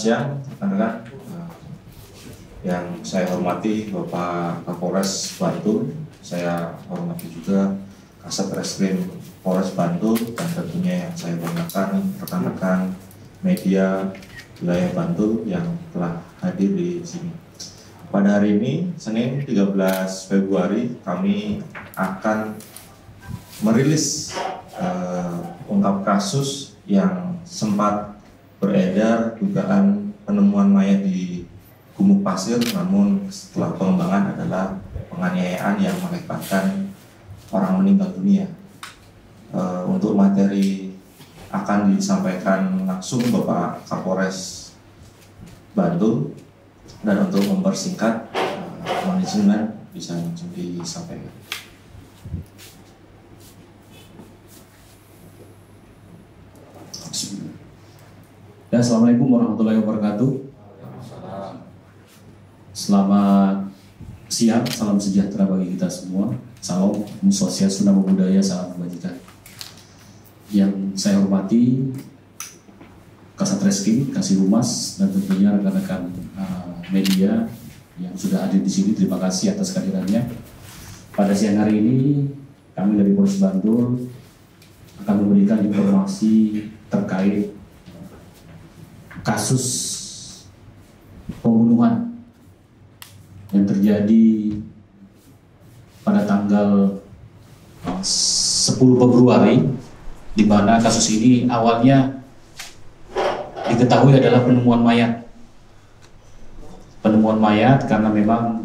siang, rekan-rekan. Yang saya hormati Bapak Kapolres Bantul, saya hormati juga Kasat Reskrim Polres Bantul, dan tentunya yang saya banggakan rekan-rekan media wilayah Bantul yang telah hadir di sini. Pada hari ini, Senin 13 Februari, kami akan merilis ungkap kasus yang sempat beredar dugaan penemuan mayat di Gumuk Pasir, namun setelah pengembangan adalah penganiayaan yang mengakibatkan orang meninggal dunia. Untuk materi akan disampaikan langsung Bapak Kapolres Bantul, dan untuk mempersingkat, mohon izin bisa langsung disampaikan. Ya, Assalamualaikum warahmatullahi wabarakatuh. Selamat siang, salam sejahtera bagi kita semua. Salam, Om Swastiastu, Namo Buddhaya, salam kebajikan. Yang saya hormati Kasat Reskrim, Kasih Humas, dan tentunya rekan-rekan media yang sudah hadir di sini. Terima kasih atas kehadirannya. Pada siang hari ini, kami dari Polres Bantul akan memberikan informasi terkait kasus pembunuhan yang terjadi pada tanggal 10 Februari, di mana kasus ini awalnya diketahui adalah penemuan mayat. Penemuan mayat karena memang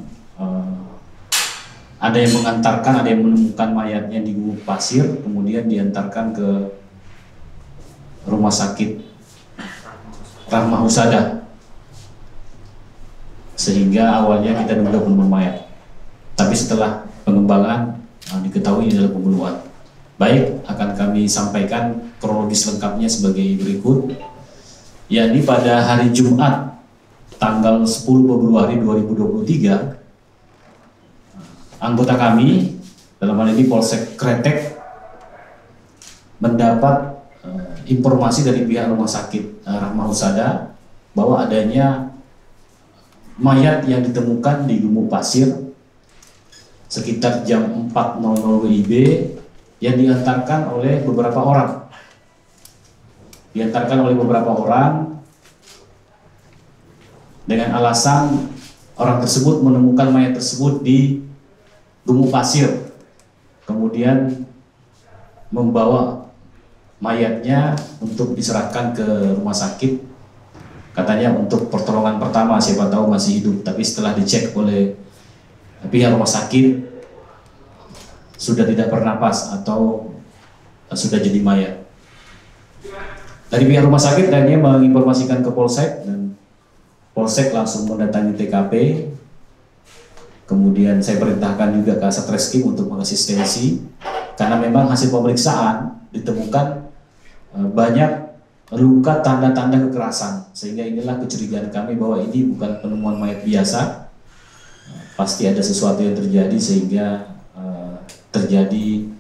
ada yang mengantarkan, ada yang menemukan mayatnya di Gumuk Pasir, kemudian diantarkan ke rumah sakit Rahma Husada, sehingga awalnya kita duga penemuan mayat, tapi setelah pengembangan diketahui ini adalah pembunuhan. Baik, akan kami sampaikan kronologis lengkapnya sebagai berikut, yakni pada hari Jumat tanggal 10 Februari 2023, anggota kami, dalam hal ini Polsek Kretek, mendapat informasi dari pihak rumah sakit Rahma Husada bahwa adanya mayat yang ditemukan di Gumuk Pasir sekitar jam 4.00 WIB yang diantarkan oleh beberapa orang. Dengan alasan orang tersebut menemukan mayat tersebut di Gumuk Pasir, kemudian membawa mayatnya untuk diserahkan ke rumah sakit, katanya untuk pertolongan pertama, siapa tahu masih hidup. Tapi setelah dicek oleh pihak rumah sakit, sudah tidak bernapas atau sudah jadi mayat. Dari pihak rumah sakit akhirnya menginformasikan ke Polsek, dan Polsek langsung mendatangi TKP. Kemudian saya perintahkan juga ke Kasat Reskrim untuk mengasistensi, karena memang hasil pemeriksaan ditemukan banyak luka tanda-tanda kekerasan, sehingga inilah kecurigaan kami bahwa ini bukan penemuan mayat biasa. Pasti ada sesuatu yang terjadi sehingga terjadi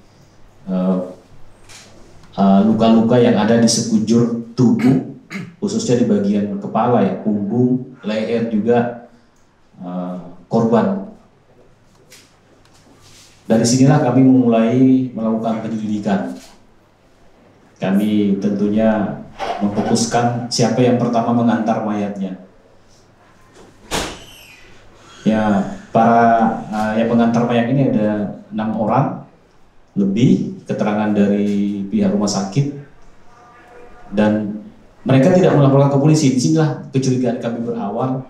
luka-luka yang ada di sekujur tubuh, khususnya di bagian kepala, ya, punggung, leher juga korban. Dari sinilah kami memulai melakukan penyelidikan. Kami tentunya memfokuskan siapa yang pertama mengantar mayatnya. Ya, para yang mengantar mayat ini ada 6 orang lebih, keterangan dari pihak rumah sakit, dan mereka tidak melaporkan ke polisi. Disinilah kecurigaan kami berawal.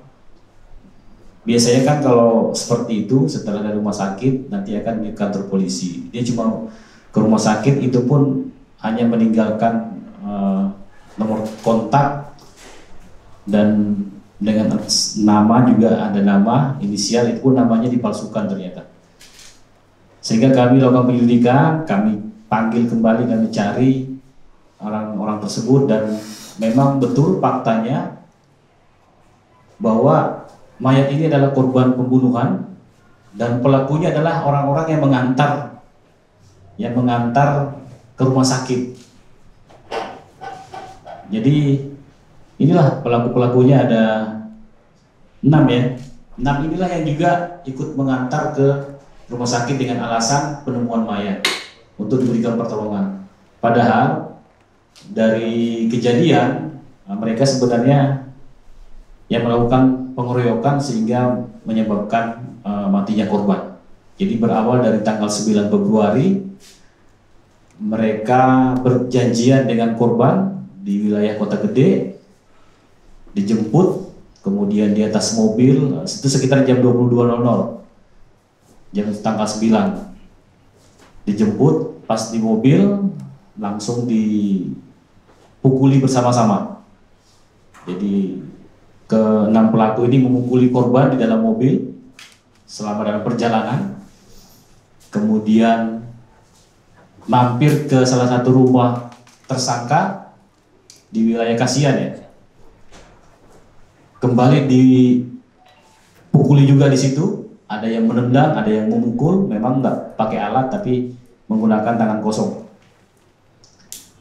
Biasanya kan kalau seperti itu, setelah dari rumah sakit nanti akan ke kantor polisi. Dia cuma ke rumah sakit, itu pun hanya meninggalkan nomor kontak, dan dengan nama juga ada nama, inisial, itu pun namanya dipalsukan ternyata. Sehingga kami lakukan penyelidikan, kami panggil kembali, kami cari orang-orang tersebut, dan memang betul faktanya bahwa mayat ini adalah korban pembunuhan, dan pelakunya adalah orang-orang yang mengantar ke rumah sakit. Jadi Inilah pelaku-pelakunya, ada 6 ya. 6 inilah yang juga ikut mengantar ke rumah sakit dengan alasan penemuan mayat untuk diberikan pertolongan. Padahal dari kejadian mereka sebenarnya yang melakukan pengeroyokan sehingga menyebabkan matinya korban. Jadi berawal dari tanggal 9 Februari mereka berjanjian dengan korban di wilayah Kota Gede, dijemput, kemudian di atas mobil, itu sekitar jam 22.00, jam tanggal 9, dijemput, pas di mobil langsung dipukuli bersama-sama. Jadi ke-6 pelaku ini memukuli korban di dalam mobil selama dalam perjalanan, kemudian mampir ke salah satu rumah tersangka di wilayah Kasihan ya. Kembali dipukuli juga di situ, ada yang menendang, ada yang memukul, memang nggak pakai alat tapi menggunakan tangan kosong.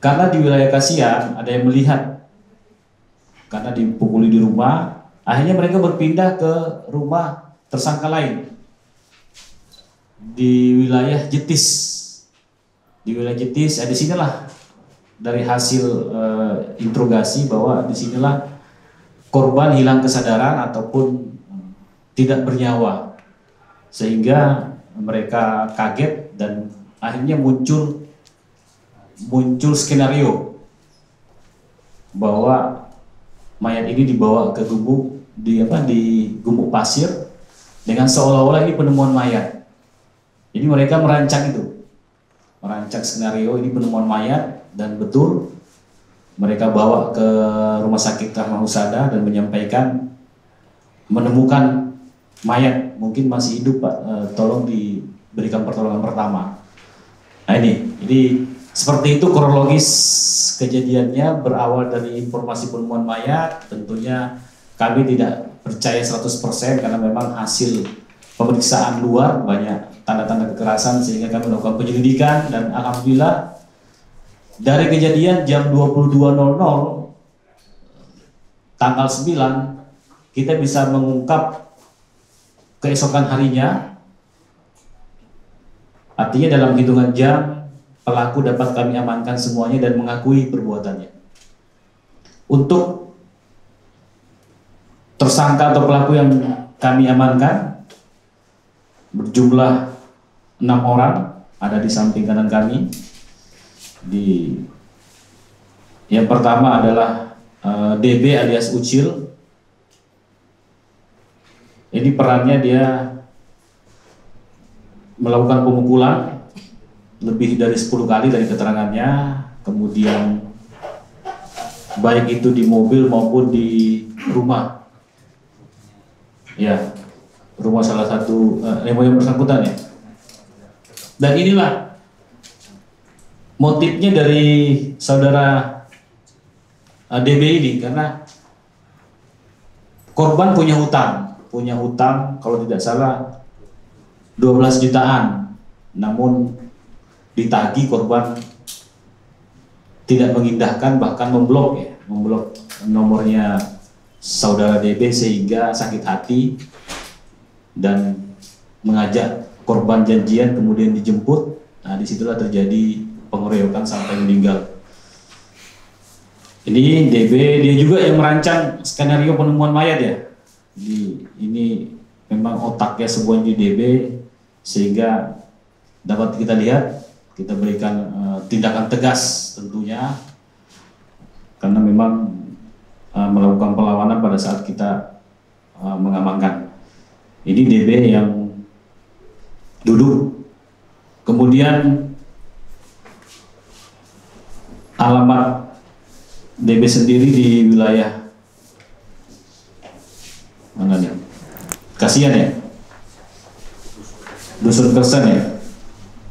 Karena di wilayah Kasihan ada yang melihat, karena dipukuli di rumah, akhirnya mereka berpindah ke rumah tersangka lain di wilayah Jetis. Di wilayah Jetis, disinilah dari hasil interogasi bahwa disinilah korban hilang kesadaran ataupun tidak bernyawa, sehingga mereka kaget dan akhirnya muncul skenario bahwa mayat ini dibawa ke gubuk di gumuk pasir dengan seolah-olah ini penemuan mayat. Jadi mereka merancang skenario ini penemuan mayat, dan betul mereka bawa ke rumah sakit Rahma Husada dan menyampaikan menemukan mayat, mungkin masih hidup Pak, tolong diberikan pertolongan pertama. Nah ini seperti itu kronologis kejadiannya, berawal dari informasi penemuan mayat. Tentunya kami tidak percaya 100% karena memang hasil pemeriksaan luar banyak tanda-tanda kekerasan, sehingga kami melakukan penyelidikan, dan alhamdulillah dari kejadian jam 22.00 tanggal 9 kita bisa mengungkap keesokan harinya. Artinya dalam hitungan jam pelaku dapat kami amankan semuanya dan mengakui perbuatannya. Untuk tersangka atau pelaku yang kami amankan berjumlah 6 orang, ada di samping kanan kami. Yang pertama adalah DB alias Ucil. Ini perannya dia melakukan pemukulan lebih dari 10 kali dari keterangannya, kemudian baik itu di mobil maupun di rumah, ya, rumah salah satu yang bersangkutan ya. Dan inilah motifnya dari saudara DB ini, karena korban punya hutang kalau tidak salah 12 jutaan, namun ditagih korban tidak mengindahkan, bahkan memblok nomornya saudara DB, sehingga sakit hati dan mengajak korban janjian kemudian dijemput. Nah, disitulah terjadi pengeroyokan sampai meninggal. Ini DB, dia juga yang merancang skenario penemuan mayat ya. Ini memang otaknya semuanya di DB, sehingga dapat kita lihat, kita berikan tindakan tegas tentunya, karena memang melakukan perlawanan pada saat kita mengamankan. Ini DB yang duduk, kemudian alamat DB sendiri di wilayah mana nih? Kasihan ya, Dusun Kersen ya,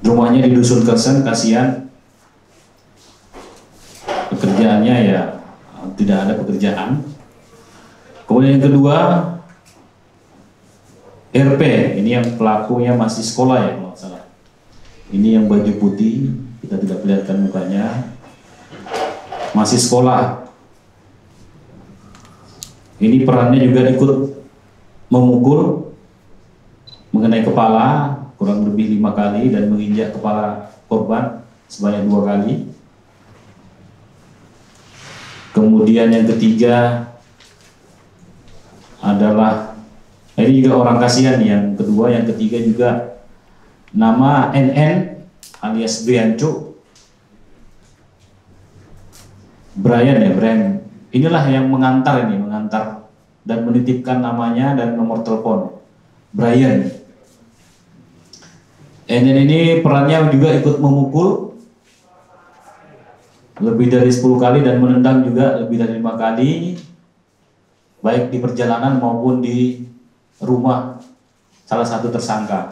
rumahnya di Dusun Kersen, Kasihan. Pekerjaannya ya tidak ada pekerjaan. Kemudian yang kedua RP, ini yang pelakunya masih sekolah ya kalau nggak salah. Ini yang baju putih, kita tidak perlihatkan mukanya, masih sekolah. Ini perannya juga ikut memukul mengenai kepala kurang lebih 5 kali dan menginjak kepala korban sebanyak 2 kali. Kemudian yang ketiga adalah, ini juga orang kasihan. Yang kedua, yang ketiga juga nama NN alias Brianco Brian ya, Brian. Inilah yang mengantar dan menitipkan namanya dan nomor telepon Brian. NN ini perannya juga ikut memukul lebih dari 10 kali dan menendang juga lebih dari 5 kali, baik di perjalanan maupun di rumah salah satu tersangka.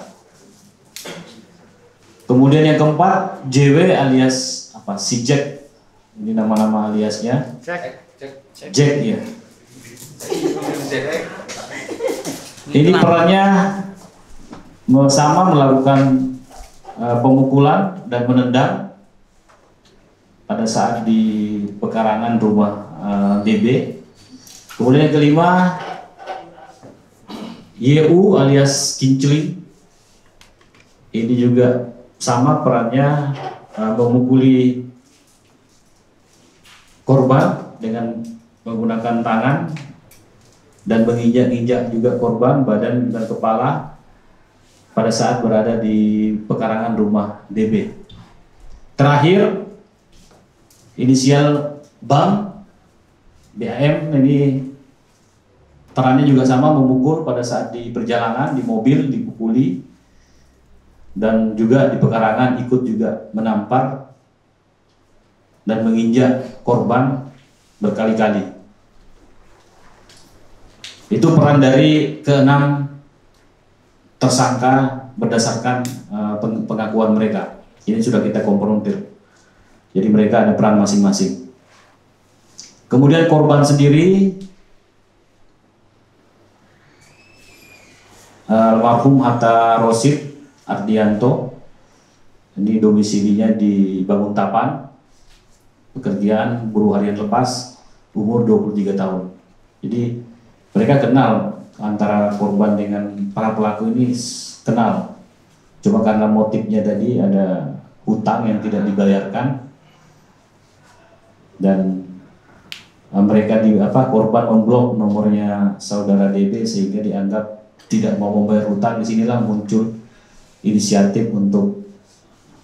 Kemudian yang keempat, JW alias apa? Si Jack. Ini nama-nama aliasnya. Jack ya. Ini perannya sama melakukan pemukulan dan menendang pada saat di pekarangan rumah DB. Kemudian yang kelima, YU alias Kincling. Ini juga sama perannya memukuli korban dengan menggunakan tangan dan menginjak-injak juga korban badan dan kepala pada saat berada di pekarangan rumah DB. Terakhir, inisial BAM, BAM, ini perannya juga sama memukul pada saat di perjalanan, di mobil dipukuli, dan juga di pekarangan ikut juga menampar dan menginjak korban berkali-kali. Itu peran dari ke-6 tersangka berdasarkan pengakuan mereka. Ini sudah kita konfrontir. Jadi mereka ada peran masing-masing. Kemudian korban sendiri, almarhum Hatta Rosid Ardianto, ini domisilinya di Banguntapan, pekerjaan buruh harian lepas, umur 23 tahun. Jadi mereka kenal, antara korban dengan para pelaku ini kenal. Cuma karena motifnya tadi ada hutang yang tidak dibayarkan, dan mereka korban memblok nomornya saudara DB sehingga dianggap tidak mau membayar hutang. Disinilah muncul inisiatif untuk,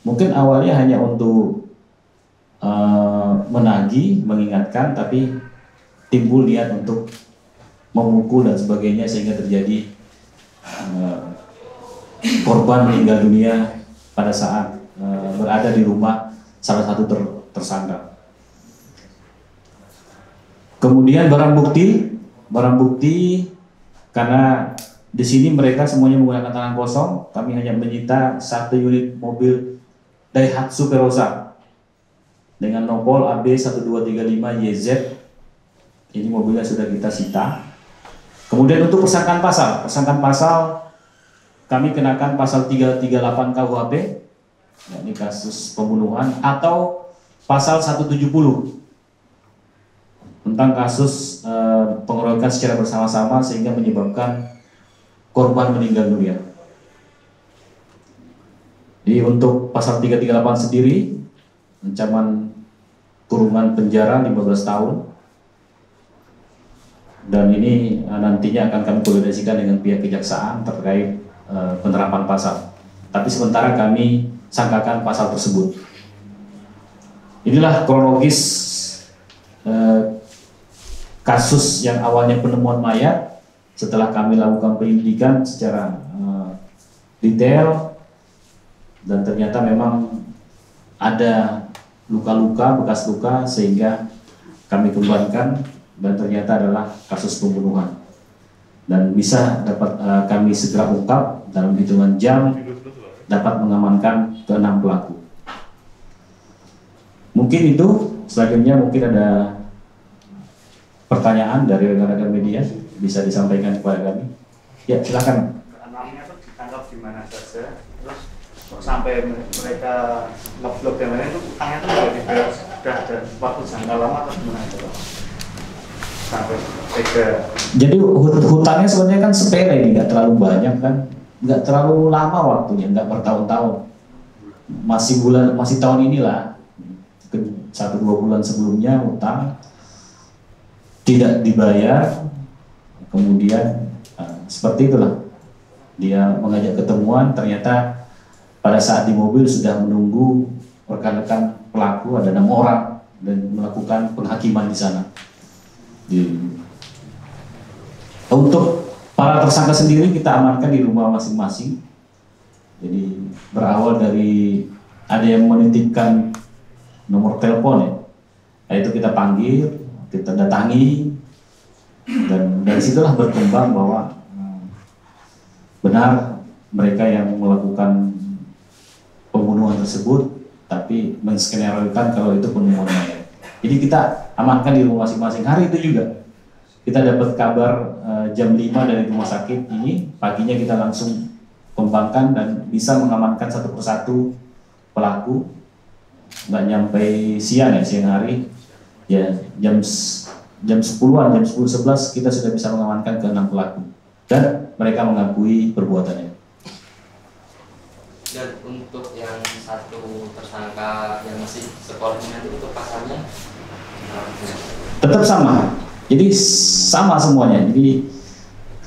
mungkin awalnya hanya untuk menagih, mengingatkan, tapi timbul niat untuk memukul dan sebagainya sehingga terjadi korban meninggal dunia pada saat berada di rumah salah satu tersangka. Kemudian barang bukti karena di sini mereka semuanya menggunakan tangan kosong, kami hanya menyita 1 unit mobil Daihatsu Verosa dengan nopol AB 1235YZ. Ini mobilnya sudah kita sita. Kemudian untuk persangkaan pasal kami kenakan pasal 338 KUHP, yakni kasus pembunuhan, atau pasal 170 tentang kasus pengeroyokan secara bersama-sama sehingga menyebabkan korban meninggal dunia. Jadi untuk pasal 338 sendiri, ancaman kurungan penjara 15 tahun, dan ini nantinya akan kami koordinasikan dengan pihak kejaksaan terkait penerapan pasal. Tapi sementara kami sangkakan pasal tersebut. Inilah kronologis kasus yang awalnya penemuan mayat, setelah kami lakukan penyelidikan secara detail, dan ternyata memang ada luka-luka, bekas luka, sehingga kami kembangkan dan ternyata adalah kasus pembunuhan. Dan bisa dapat kami segera ungkap dalam hitungan jam, dapat mengamankan ke-6 pelaku. Mungkin itu, selanjutnya mungkin ada pertanyaan dari rekan-rekan media, bisa disampaikan kepada kami. Ya, silakan. Enamnya itu ditangkap di mana saja, terus sampai mereka ngeblok dan lain-lain, itu utangnya itu sudah ada waktu jangka lama atau gimana itu, Pak? sampai tega? Jadi hutangnya sebenarnya kan sepele nih, nggak terlalu banyak kan, nggak terlalu lama waktunya, nggak bertahun-tahun, masih tahun inilah, 1-2 bulan sebelumnya hutang tidak dibayar, kemudian seperti itulah dia mengajak ketemuan, ternyata pada saat di mobil sudah menunggu rekan-rekan pelaku, ada 6 orang dan melakukan penghakiman di sana. Untuk para tersangka sendiri kita amankan di rumah masing-masing. Jadi berawal dari ada yang menitipkan nomor telepon ya, nah, itu kita panggil, kita datangi, dan dari situlah berkembang bahwa benar mereka yang melakukan pembunuhan tersebut, tapi menskenariokan kalau itu pembunuhan mayat. Jadi kita amankan di rumah masing-masing. Hari itu juga kita dapat kabar jam 5 dari rumah sakit ini, paginya kita langsung kembangkan dan bisa mengamankan satu persatu pelaku. Nggak nyampe siang ya, siang hari ya, jam 10-an, jam 10-11 kita sudah bisa mengamankan ke 6 pelaku dan mereka mengakui perbuatannya. Dan untuk yang satu tersangka yang masih sekolah itu pasalnya tetap sama. Jadi sama semuanya. Jadi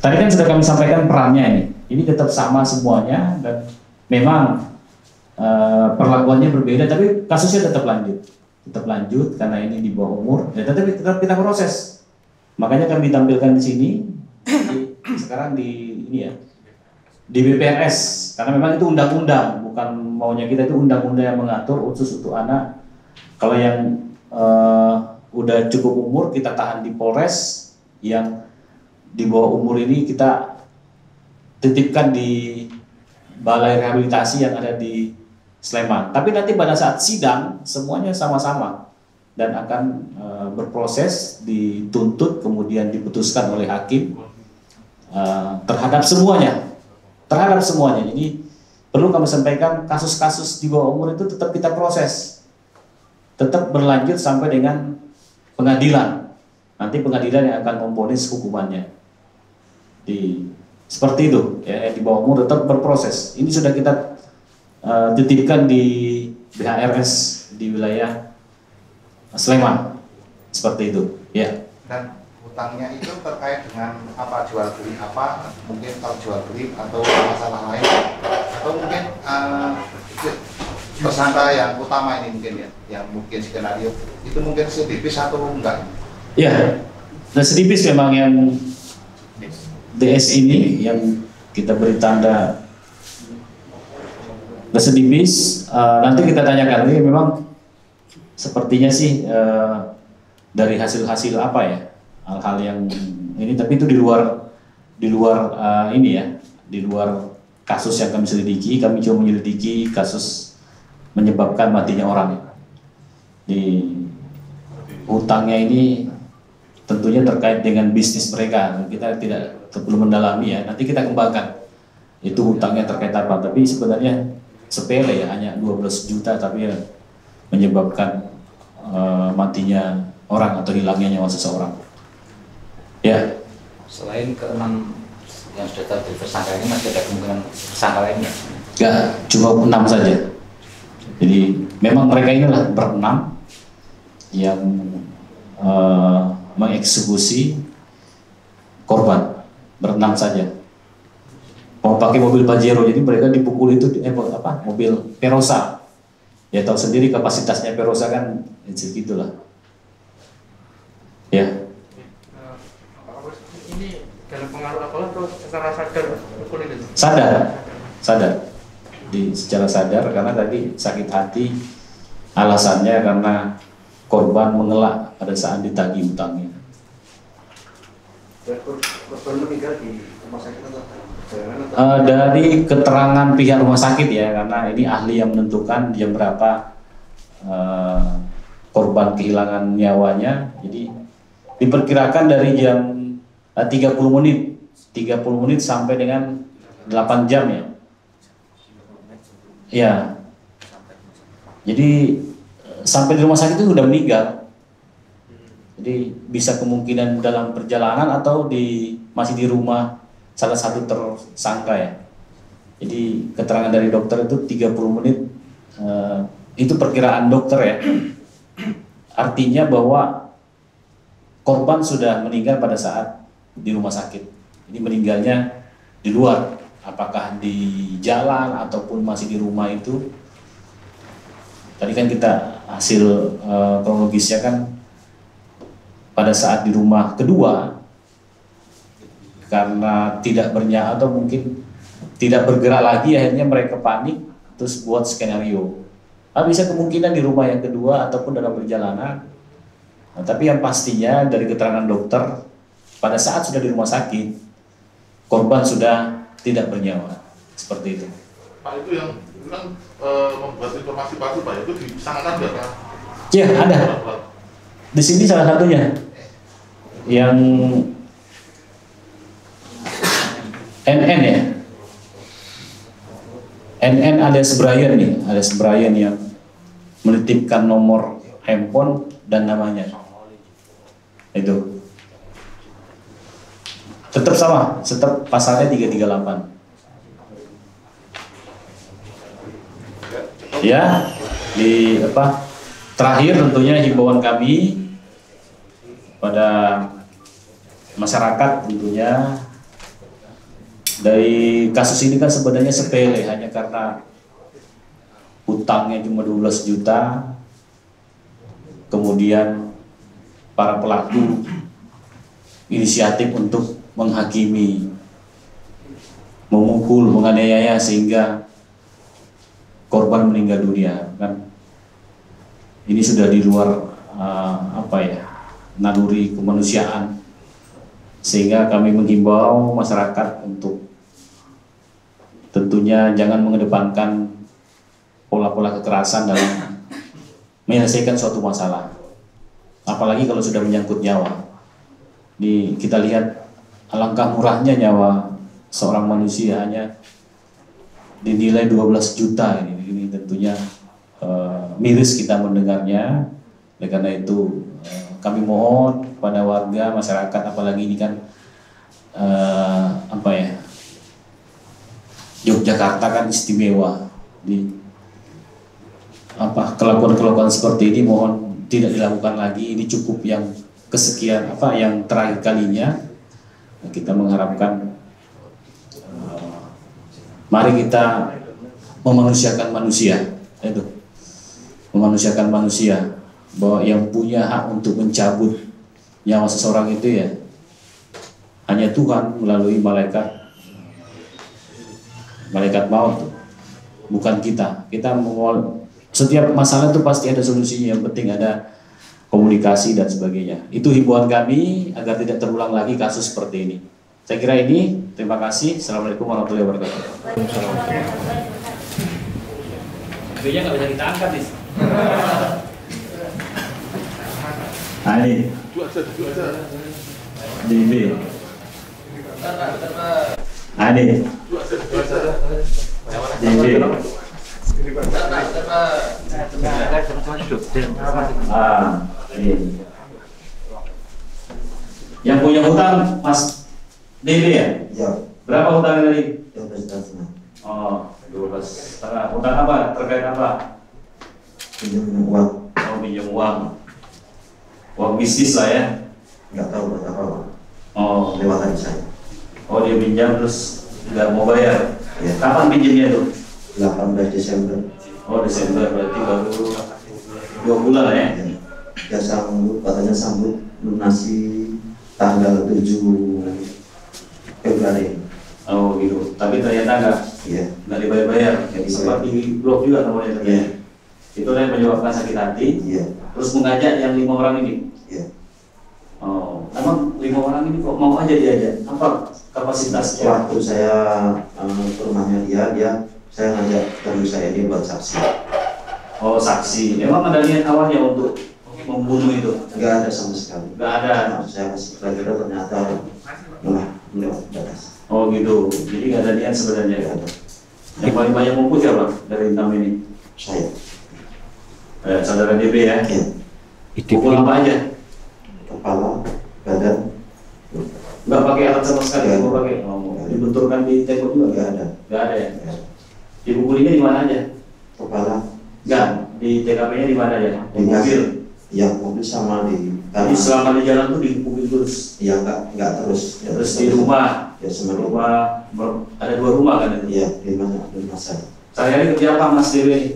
tadi kan sudah kami sampaikan perannya ini. Ini tetap sama semuanya dan memang perlakuannya berbeda, tapi kasusnya tetap lanjut karena ini di bawah umur. Dan tetap kita proses. Makanya kami tampilkan di sini. Sekarang di ini ya, di BPRS karena memang itu undang-undang, bukan maunya kita, itu undang-undang yang mengatur khusus untuk anak. Kalau yang udah cukup umur kita tahan di Polres, yang di bawah umur ini kita titipkan di balai rehabilitasi yang ada di Sleman. Tapi nanti pada saat sidang semuanya sama-sama dan akan berproses, dituntut kemudian diputuskan oleh hakim terhadap semuanya. Jadi perlu kami sampaikan, kasus-kasus di bawah umur itu tetap kita proses, tetap berlanjut sampai dengan pengadilan. Nanti pengadilan yang akan memvonis hukumannya. Seperti itu ya, di bawah umur tetap berproses. Ini sudah kita titipkan di BHRS di wilayah Sleman. Seperti itu ya. Dan hutangnya itu terkait dengan apa, jual beli apa, mungkin kalau jual beli atau masalah lain, atau mungkin tersangka yang utama ini mungkin ya, yang mungkin skenario itu mungkin sedipis atau enggak? Ya, dan sedipis memang yang DS ini yang kita beri tanda sedipis. Nanti kita tanyakan, ini memang sepertinya sih dari hasil-hasil apa ya, hal-hal yang ini, tapi itu di luar ini ya, di luar kasus yang kami selidiki. Kami coba menyelidiki kasus menyebabkan matinya orang. Di hutangnya ini tentunya terkait dengan bisnis mereka. Kita tidak perlu mendalami ya, nanti kita kembangkan itu hutangnya terkait apa. Tapi sebenarnya sepele ya, hanya 12 juta, tapi ya menyebabkan matinya orang atau hilangnya nyawa seseorang. Ya. Selain ke-6 yang sudah tersangka ini, masih ada kemungkinan tersangka lainnya? Ya, cuma 6 saja. Jadi memang mereka inilah berenam yang mengeksekusi korban, berenam saja. Pakai mobil Pajero, jadi mereka dipukul itu mobil Perosa. Ya tahu sendiri kapasitasnya Perosa kan segitulah. Ya. Ini dalam pengaruh alkohol atau secara sadar pukul itu? Sadar. Secara sadar karena tadi sakit hati, alasannya karena korban mengelak pada saat ditagih hutangnya. Korban meninggal di rumah sakit atau dari keterangan pihak rumah sakit ya, karena ini ahli yang menentukan jam berapa korban kehilangan nyawanya. Jadi diperkirakan dari jam 30 menit sampai dengan 8 jam ya. Ya, jadi sampai di rumah sakit itu udah meninggal. Jadi bisa kemungkinan dalam perjalanan atau masih di rumah salah satu tersangka ya. Jadi keterangan dari dokter itu 30 menit, itu perkiraan dokter ya. Artinya bahwa korban sudah meninggal pada saat di rumah sakit. Jadi meninggalnya di luar, apakah di jalan ataupun masih di rumah itu. Tadi kan kita hasil kronologisnya kan pada saat di rumah kedua karena tidak bernyawa atau mungkin tidak bergerak lagi, akhirnya mereka panik terus buat skenario. Bisa kemungkinan di rumah yang kedua ataupun dalam perjalanan. Nah, tapi yang pastinya dari keterangan dokter pada saat sudah di rumah sakit korban sudah tidak bernyawa, seperti itu. Pak, itu yang itu kan membuat informasi palsu Pak, itu disangkakan nggak Pak? Ya ada. Di sini salah satunya yang NN ya. NN alias Brian nih, alias Brian yang menitipkan nomor handphone dan namanya. Itu. Tetap sama, tetap pasalnya 338. Ya, di terakhir tentunya himbauan kami pada masyarakat tentunya, dari kasus ini kan sebenarnya sepele, hanya karena hutangnya cuma 12 juta, kemudian para pelaku inisiatif untuk menghakimi, memukul, menganiaya sehingga korban meninggal dunia. Kan ini sudah di luar naluri kemanusiaan, sehingga kami menghimbau masyarakat untuk tentunya jangan mengedepankan pola-pola kekerasan dalam menyelesaikan suatu masalah, apalagi kalau sudah menyangkut nyawa. Kita lihat alangkah murahnya nyawa seorang manusia, hanya dinilai 12 juta. Ini tentunya miris kita mendengarnya. Oleh karena itu kami mohon kepada warga masyarakat, apalagi ini kan Yogyakarta kan istimewa, kelakuan-kelakuan seperti ini mohon tidak dilakukan lagi. Ini cukup yang kesekian yang terakhir kalinya. Kita mengharapkan mari kita memanusiakan manusia, memanusiakan manusia, bahwa yang punya hak untuk mencabut nyawa seseorang itu ya hanya Tuhan melalui malaikat maut, bukan kita. Setiap masalah itu pasti ada solusinya, yang penting ada komunikasi dan sebagainya. Itu himbauan kami agar tidak terulang lagi kasus seperti ini. Saya kira ini, terima kasih. Assalamualaikum warahmatullahi wabarakatuh. Videonya nggak bisa kita angkat nih. Ini DB. Ini DB. Ini. Yang punya hutang Mas DB ya? Ya. Berapa hutangnya tadi? 12,5. Oh, 12,5. Hutang apa? Terkait apa? Pinjam uang. Oh, pinjam uang. Uang bisnis lah ya? Nggak tahu buat apa. Oh. Lewatan saya. Oh, dia pinjam terus nggak mau bayar? Ya. Kapan pinjamnya tuh? 18 Desember. Oh, Desember, berarti baru 2 bulan lah ya? Ya sanggup, katanya sanggup lunasi tanggal 7 Februari. Oh gitu, tapi ternyata nggak dibayar-bayar. Sempat di blok juga namanya ternyata. Itu yang menyebabkan sakit hati. Terus mengajak yang 5 orang ini. Oh, emang 5 orang ini kok mau aja diajak? Apa kapasitasnya? Waktu saya ke rumahnya saya ngajak teman saya ini buat saksi. Oh, saksi. Emang ada niat awalnya untuk membunuh itu? Nggak ada sama sekali. Nggak ada. Saya kasih kira ternyata melewat batas. Oh gitu. Jadi nggak ada niat sebenarnya. Yang paling banyak mukul siapa dari 6 ini? Saya. Saudara DB ya? Iya. Pukul apa aja? kepala, badan. Nggak pakai alat sama sekali, nggak pakai. Dibenturkan di tembok juga? Nggak ada. Nggak ada ya? Dipukulinya di mana aja? Kepala. Nggak, di TKP-nya di mana aja? Di mobil? Ya, mobil sama di. Jadi selama di jalan tuh dipukul terus? Ya, nggak terus. Ya, terus di rumah? Ya, sama rumah, ada 2 rumah kan itu? Iya, di rumah saya. Sehari-hari kerja apa Mas Dewi ini?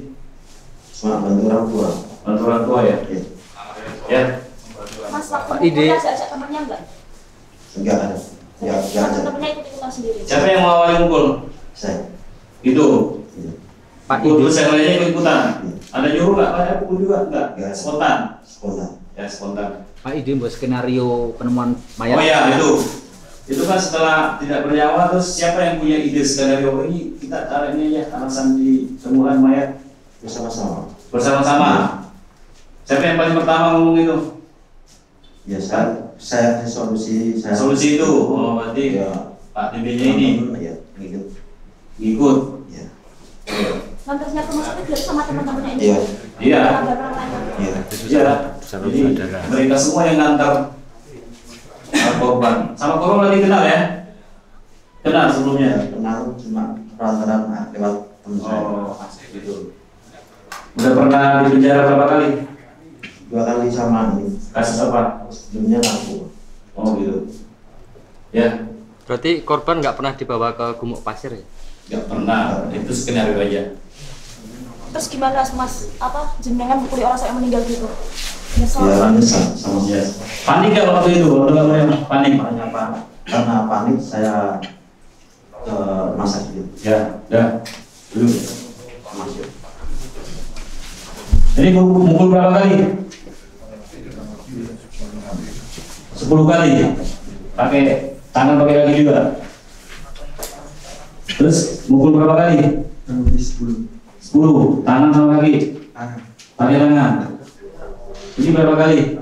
Cuma bantu orang tua. Bantu orang tua ya? Iya. Ya. Mas waktu ide ajak temennya enggak? Enggak ada. Ya, enggak ada. Temennya ikut-ikutan sendiri. Siapa yang mau awalin mukul? Saya. Itu. Iya. Pak Ibu saya lainnya ikut-ikutan. Ada nyuruh nggak? Ada pukul juga nggak? Nggak. Spontan. Spontan. Ya spontan. Pak Ide buat skenario penemuan mayat. Oh ya itu kan setelah tidak bernyawa, terus siapa yang punya ide skenario ini? Kita taruh ini ya alasan ditemukan mayat Bersama-sama. Siapa yang paling pertama ngomong itu? Ya, saya solusi itu. Oh berarti ya, Pak DB-nya ini ya, ngikut. Ya. Lantasnya ke rumah sakit dari sama teman-temannya ini. Iya. Iya. Iya. Jadi mereka semua yang ngantar korban. Sama korban lagi kenal ya? Kenal sebelumnya? Kenal cuma perantara lewat teman saya. Oh, gitu. Udah pernah di penjara berapa kali? 2 kali sama ini. Kasus apa? Sebelumnya narkoba. Oh gitu. Ya. Berarti korban nggak pernah dibawa ke Gumuk Pasir ya? Nggak pernah. Itu skenario aja. Terus gimana Mas? Apa jenengan mukuli orang saya meninggal gitu? Nyesel. Ya, nyesel sama dia. Panik nggak waktu itu? Panik. Karena panik saya ke rumah sakit. Ya, dulu. Jadi mukul berapa kali? 10 kali. Pakai tangan, pakai kaki juga. Terus mukul berapa kali? 10. Tangan sama kaki. Pakai tangan. Ini berapa kali?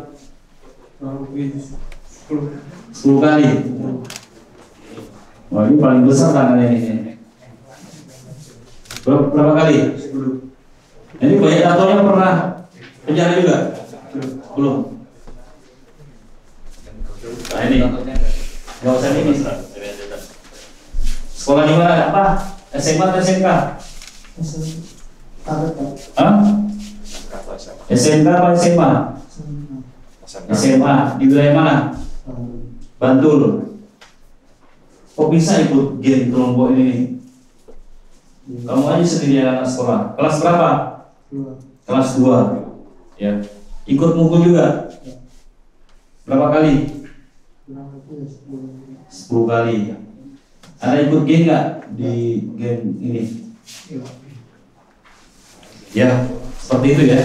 10 kali. Wah, ini paling besar tangannya ini. Berapa kali? 10. Ini banyak tatonya pernah penjara juga? Belum. Nah ini, nggak usah ini. Sekolah di mana? Apa? SMA atau SMK? Hah? SMK apa SMA? SMA. Di wilayah mana? Bantul. Kok bisa ikut geng kelompok ini? Kamu aja sendiri anak sekolah. Kelas berapa? Kelas 2. Ya. Ikut mukul juga? Berapa kali? 10 kali. Ada ikut geng nggak di geng ini? Ya, seperti itu ya.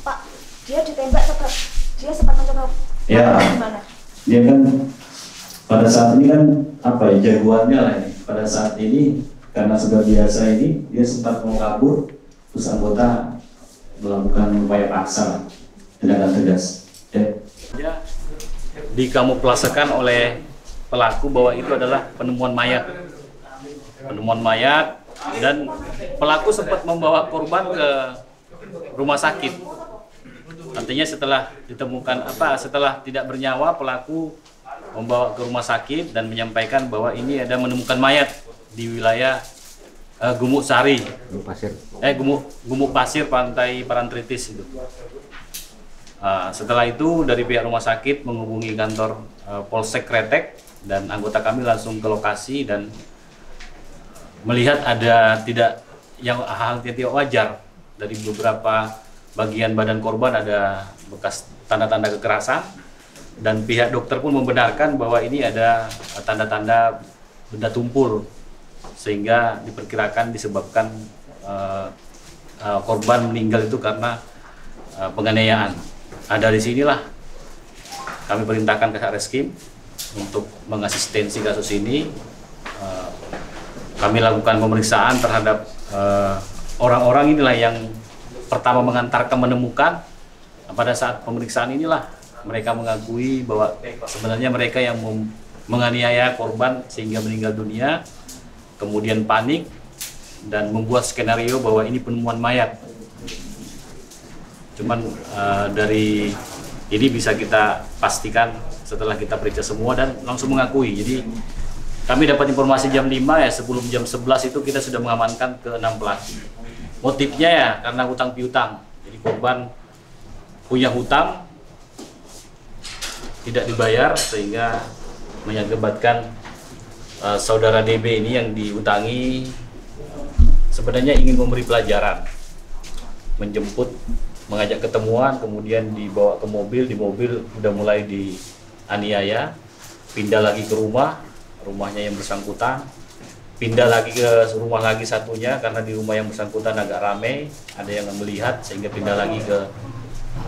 Pak, dia ditembak dia sempat mencoba. Ya. Gimana? Dia kan pada saat ini kan apa ya, jagoannya lah ini. Pada saat ini karena sudah biasa ini, dia sempat mau kabur, terus anggota melakukan upaya paksa, tindakan tegas. Ya. Dia dikamuflasekan oleh pelaku bahwa itu adalah penemuan mayat. Penemuan mayat, dan pelaku sempat membawa korban ke rumah sakit. Artinya setelah ditemukan setelah tidak bernyawa, pelaku membawa ke rumah sakit dan menyampaikan bahwa ini ada menemukan mayat di wilayah Gumuk Sari, Gumuk Pasir, Pantai Parantritis itu. Setelah itu dari pihak rumah sakit menghubungi kantor Polsek Kretek, dan anggota kami langsung ke lokasi dan melihat ada hal tidak wajar dari beberapa bagian badan korban, ada bekas tanda-tanda kekerasan, dan pihak dokter pun membenarkan bahwa ini ada tanda-tanda benda tumpul, sehingga diperkirakan disebabkan korban meninggal itu karena penganiayaan. Dari sinilah kami perintahkan ke Satreskrim untuk mengasistensi kasus ini. Kami lakukan pemeriksaan terhadap orang-orang inilah yang pertama mengantarkan menemukan. Pada saat pemeriksaan inilah mereka mengakui bahwa sebenarnya mereka yang menganiaya korban sehingga meninggal dunia, kemudian panik dan membuat skenario bahwa ini penemuan mayat. Cuman dari Ini bisa kita pastikan setelah kita periksa semua dan langsung mengakui. Jadi kami dapat informasi jam 5 ya, sebelum jam 11 itu kita sudah mengamankan ke 6 pelaku. Motifnya ya karena hutang piutang. Jadi korban punya hutang tidak dibayar sehingga mengakibatkan saudara DB ini yang diutangi sebenarnya ingin memberi pelajaran, menjemput, mengajak ketemuan, kemudian dibawa ke mobil, di mobil udah mulai dianiaya, pindah lagi ke rumahnya yang bersangkutan, pindah lagi ke rumah lagi satunya karena di rumah yang bersangkutan agak ramai, ada yang melihat sehingga pindah lagi ke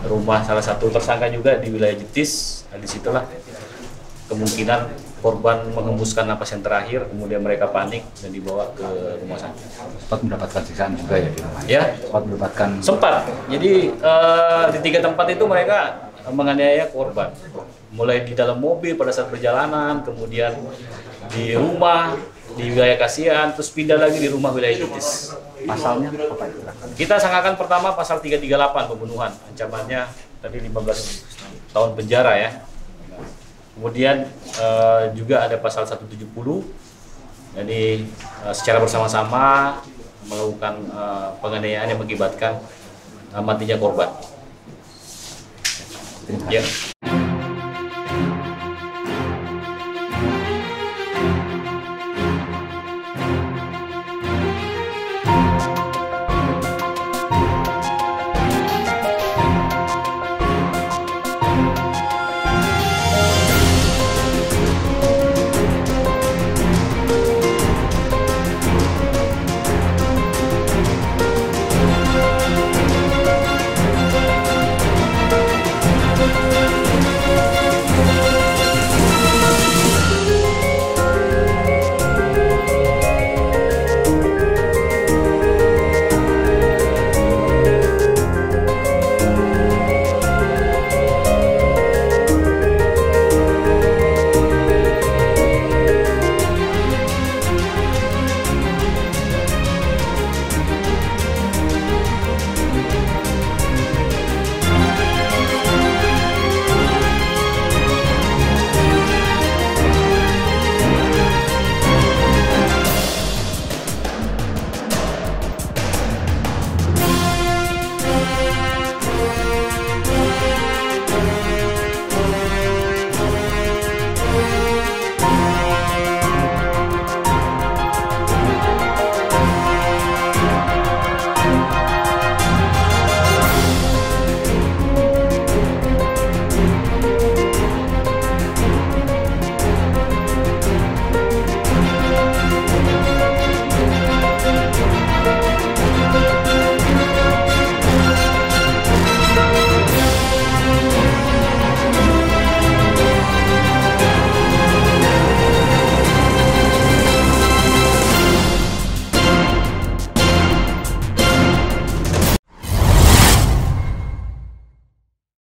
rumah salah satu tersangka juga di wilayah Jetis. Nah, disitulah kemungkinan korban menghembuskan napas yang terakhir, kemudian mereka panik dan dibawa ke rumah sakit. Sempat mendapatkan siksaan juga ya di rumah? Ya, sempat mendapatkan. Sempat. Jadi di 3 tempat itu mereka menganiaya korban. Mulai di dalam mobil pada saat perjalanan, kemudian di rumah, di wilayah Kasihan, terus pindah lagi di rumah wilayah Jetis. Pasalnya apa itu? Kita sangkakan pertama pasal 338 pembunuhan, ancamannya tadi 15 tahun penjara ya. Kemudian juga ada pasal 170, jadi secara bersama-sama melakukan penganiayaan yang mengakibatkan matinya korban. Ya.